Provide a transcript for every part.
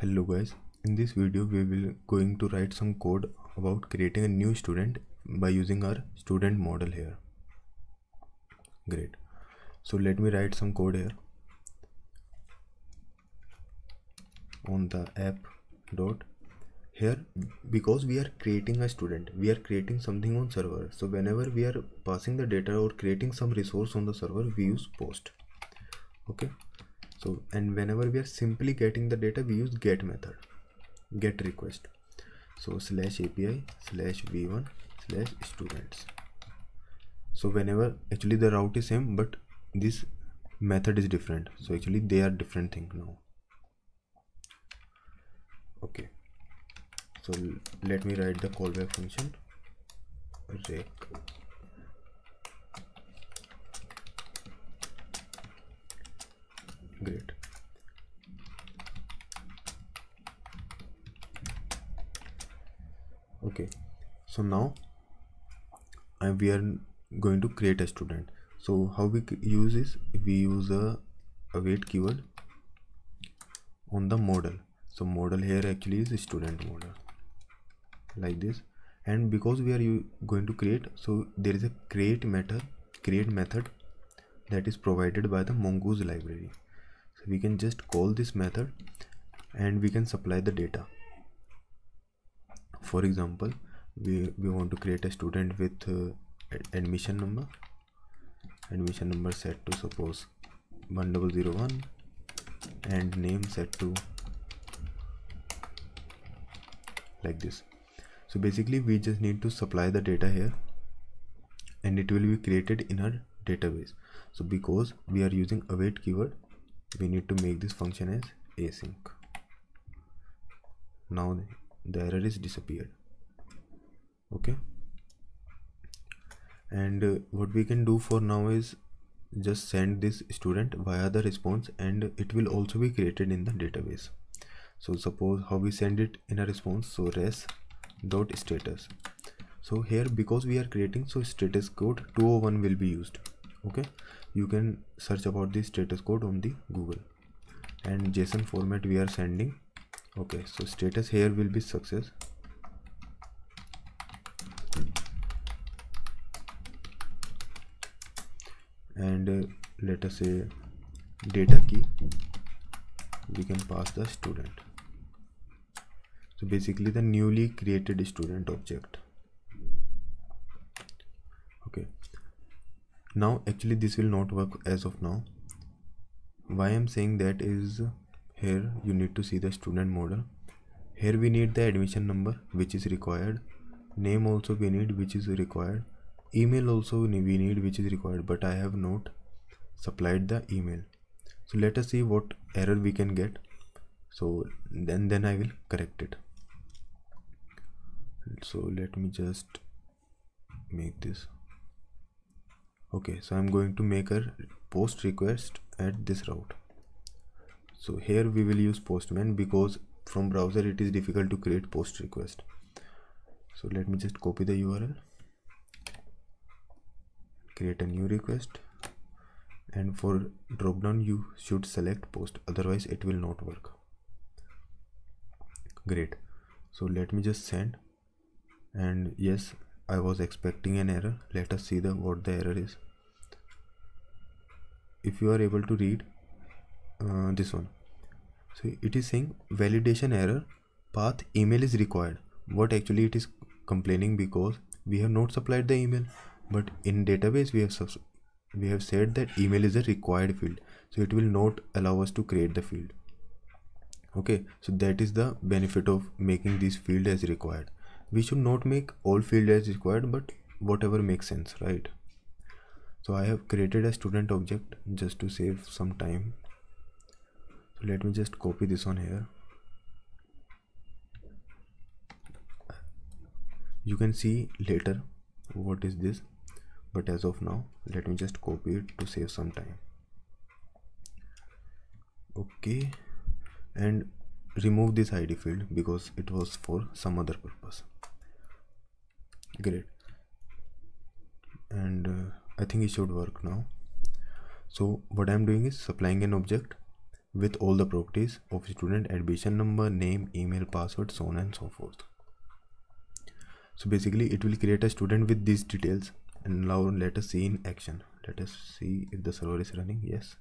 Hello guys, in this video we will going to write some code about creating a new student by using our student model here. Great. So let me write some code here on the app dot here. Because we are creating a student, we are creating something on server. So whenever we are passing the data or creating some resource on the server, we use post. Okay. So, and whenever we are simply getting the data, we use get method, get request. So /API /v1 /students. So whenever actually the route is same, but this method is different. So actually they are different thing now. Okay. So let me write the callback function rec. Great. Okay, so now we are going to create a student. So how we use is we use a await keyword on the model. So model here actually is a student model like this, and because we are going to create, so there is a create method that is provided by the Mongoose library. So we can just call this method and we can supply the data. For example, we want to create a student with admission number set to suppose 1001 and name set to like this. So basically we just need to supply the data here and it will be created in our database. So because we are using await keyword, we need to make this function as async. Now the error is disappeared. Okay, and what we can do for now is just send this student via the response, and it will also be created in the database. So suppose how we send it in a response. So res dot status. So here because we are creating, so status code 201 will be used. Okay, you can search about the status code on the Google, and JSON format we are sending. Okay, so status here will be success. And let us say data key, we can pass the student. So basically the newly created student object. Okay, now actually this will not work as of now. Why I'm saying that is, here you need to see the student model. Here we need the admission number which is required, name also we need which is required, email also we need which is required, but I have not supplied the email. So let us see what error we can get. So then I will correct it. So let me just make this. Okay, so I'm going to make a post request at this route. So here we will use Postman because from browser it is difficult to create post request. So let me just copy the URL, create a new request, and for drop down you should select post, otherwise it will not work. Great. So let me just send, and yes, I was expecting an error. Let us see what the error is. If you are able to read this one, so it is saying validation error, path email is required. What actually it is complaining, because we have not supplied the email, but in database we have said that email is a required field, so it will not allow us to create the field. Okay, so that is the benefit of making this field as required. We should not make all field as required, but whatever makes sense, right? So I have created a student object just to save some time. So let me just copy this one here. You can see later what is this, but as of now let me just copy it to save some time. Okay, and remove this ID field because it was for some other purpose. Great, and I think it should work now. So what I'm doing is supplying an object with all the properties of student: admission number, name, email, password, so on and so forth. So basically it will create a student with these details. And now let us see in action. Let us see if the server is running. Yes,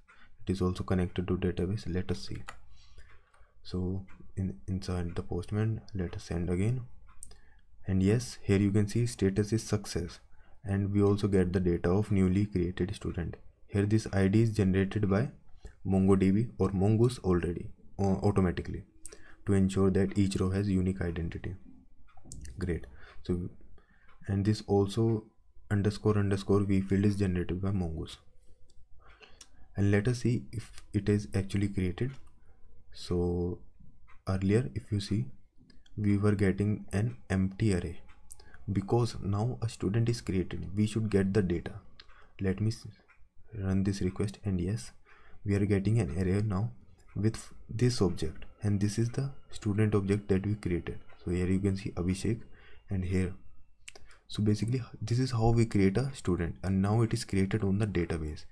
it is also connected to database. Let us see. So inside the Postman, let us send again. And yes, here you can see status is success, and we also get the data of newly created student. Here this ID is generated by MongoDB or Mongoose already automatically, to ensure that each row has unique identity. Great. So, and this also __ v field is generated by Mongoose. And let us see if it is actually created. So earlier, if you see, we were getting an empty array. Because now a student is created, we should get the data. Let me run this request, and yes, we are getting an array now with this object, and this is the student object that we created. So here you can see Abhishek, and here. So basically this is how we create a student, and now it is created on the database.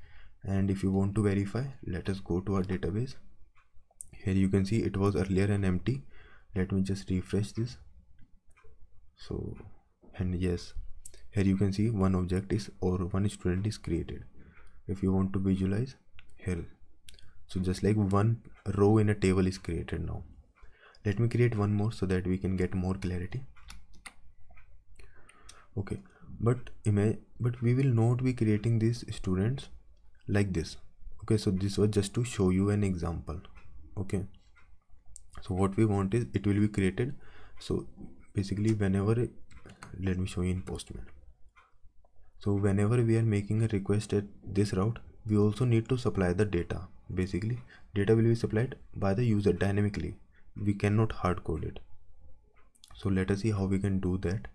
And if you want to verify, let us go to our database. Here you can see it was earlier an empty. Let me just refresh this. So, and yes, here you can see one object is, or one student is created. If you want to visualize here, so just like one row in a table is created now. Let me create one more so that we can get more clarity. Okay, but we will not be creating these students like this. Okay, so this was just to show you an example. Okay, so what we want is it will be created. So basically whenever, let me show you in Postman. So whenever we are making a request at this route, we also need to supply the data. Basically data will be supplied by the user dynamically. We cannot hard code it. So let us see how we can do that.